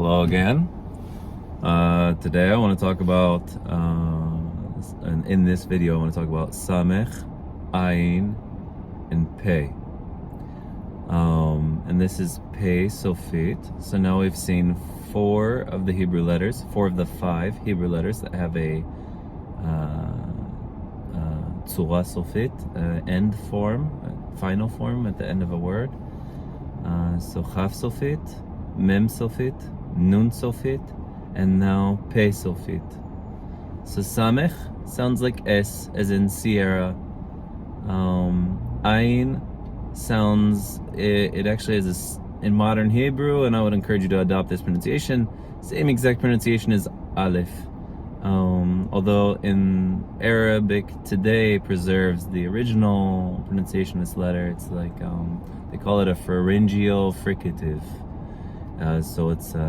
Hello again. Today I want to talk about, and in this video I want to talk about sámekh, áyin, and pei. And this is pei sofit. So now we've seen four of the five Hebrew letters that have a tzura sofit, end form, final form at the end of a word. So chaf sofit, mem sofit, nun sofit, and now pei sofit. So sámekh sounds like S, as in Sierra. Áyin sounds, it actually is in modern Hebrew, and I would encourage you to adopt this pronunciation. Same exact pronunciation as Aleph. Although in Arabic today preserves the original pronunciation of this letter. It's like, they call it a pharyngeal fricative. So it's so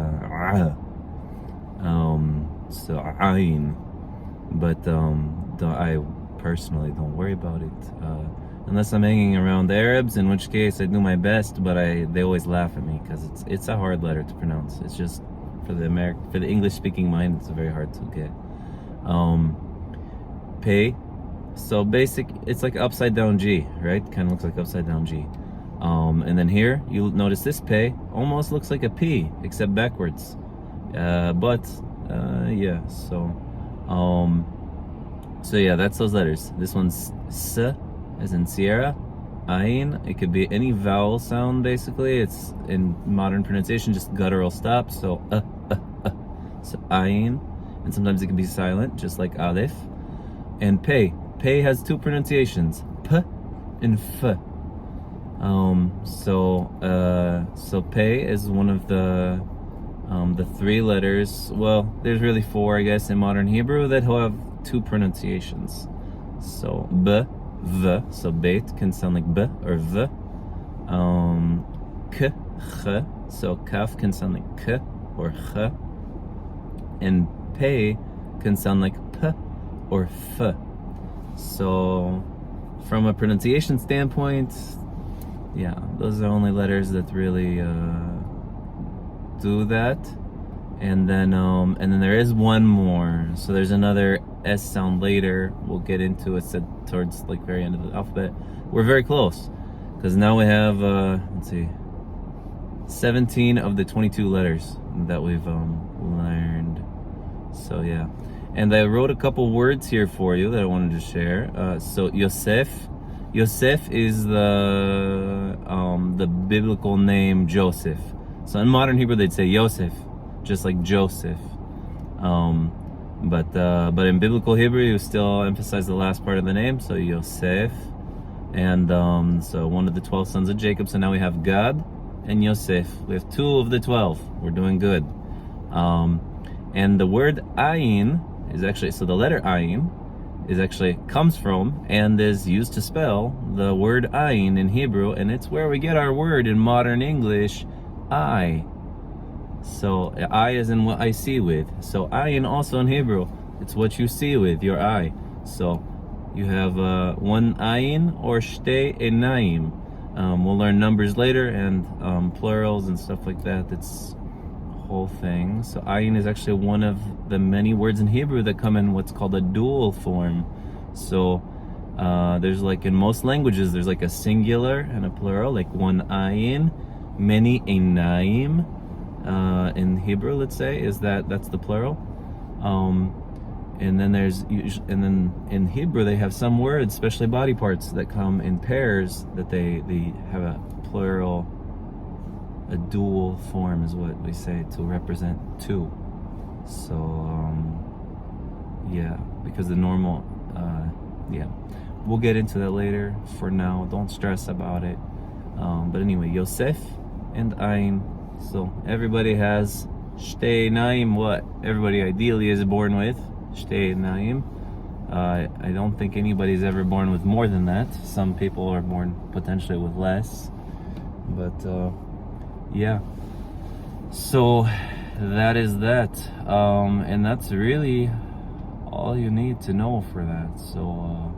áyin, but I personally don't worry about it unless I'm hanging around Arabs, in which case I do my best, but they always laugh at me because it's a hard letter to pronounce. It's just for the English speaking mind, it's very hard to get. Pei, so it's like upside down G, right? Kind of looks like upside down G. And then here, you'll notice this pei almost looks like a P, except backwards. Yeah, so yeah, that's those letters. This one's S, as in Sierra. Áyin, it could be any vowel sound, basically. It's, in modern pronunciation, just guttural stop, so so áyin. And sometimes it can be silent, just like Aleph. And pei. Pei has two pronunciations, P and F. So pei is one of the three letters. Well, there's really four, I guess, in modern Hebrew that have two pronunciations. So b, v. So beit can sound like b or v. K, ch. So kaf can sound like k or ch. And pei can sound like p or f. So from a pronunciation standpoint, yeah, those are only letters that really do that. And then there is one more. So there's another S sound later. We'll get into it towards like very end of the alphabet. We're very close because now we have let's see, 17 of the 22 letters that we've learned. So yeah, and I wrote a couple words here for you that I wanted to share. So Yosef is the biblical name Joseph. So in modern Hebrew they'd say Yosef, just like Joseph. But in biblical Hebrew you still emphasize the last part of the name, so Yosef. And so one of the 12 sons of Jacob. So now we have Gad and Yosef. We have 2 of the 12. We're doing good. And the word áyin is actually, so the letter áyin is actually comes from and is used to spell the word áyin in Hebrew, and it's where we get our word in modern English, eye. So eye is in what I see with. So áyin also in Hebrew, it's what you see with your eye. So you have one áyin or shtei einayim. We'll learn numbers later and plurals and stuff like that. That's whole thing. So áyin is actually one of the many words in Hebrew that come in what's called a dual form. So there's like in most languages there's like a singular and a plural, like one áyin, many einayim. In Hebrew, let's say, that's the plural. And then in Hebrew they have some words, especially body parts, that come in pairs that they have a plural. A dual form is what we say to represent 2. So yeah, because the normal yeah, we'll get into that later. For now, don't stress about it. But anyway, Yosef and áyin. So everybody has shtei einayim, what everybody ideally is born with, shtei einayim. I don't think anybody's ever born with more than that. Some people are born potentially with less, but yeah, so that is that, and that's really all you need to know for that. So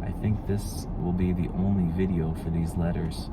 I think this will be the only video for these letters.